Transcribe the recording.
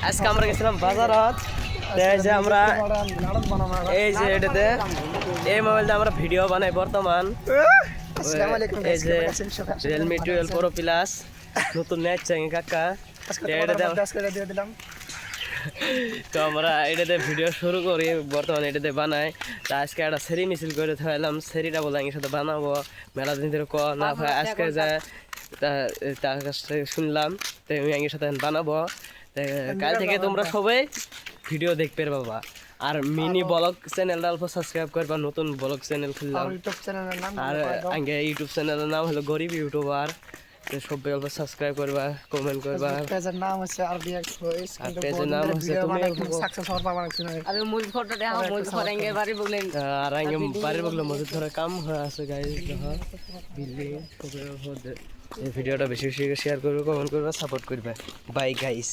আজকে আমরা গেছিলাম বাজারত। এই যে আমরা এই যে এটাতে এই মোবাইলটা আমরা ভিডিও বানাই বর্তমান। এই যে রিয়েলমি 12 প্রো প্লাস নতুন নেট চাই কাকা। তো আমরা এটাতে ভিডিও শুরু করি বর্তমানে এটাতে বানাই। তা আজকে একটা সেরি মিছিল করে থাকলাম, সেরিটা বলে এর সাথে বানাবো মেলা দিন ধরে ক না ভাই আজকে যায় তার কাছ থেকে শুনলাম তো আমি এর সাথে বানাবো। কাল থেকে তোমরা সবাই ভিডিও দেখতে পাবা। আর মিনি ব্লগ চ্যানেলটা অল্প সাবস্ক্রাইব করবা, নতুন ব্লগ চ্যানেল খুললাম। আর আগে ইউটিউব চ্যানেলের নাম হলো গরিব ইউটিউবার। সবাই অল্প সাবস্ক্রাইব করবা, কমেন্ট করবা। পেজের নাম হচ্ছে আরবিএক্স ভয়েস, কিন্তু পেজের নাম হচ্ছে তুমি সাকসেস হওয়ার পাবা না। আমি মূল ফটোটা আমার মূল ফরেঙ্গের বাড়ি বললেন আর আগে বাড়ির বগলে মজুদ ধরে কাম হয়ে আছে গাইস। বিল্ডিং এই ভিডিওটা বেশি বেশি শেয়ার করবে, কমেন্ট করবে, সাপোর্ট করবে। Bye guys.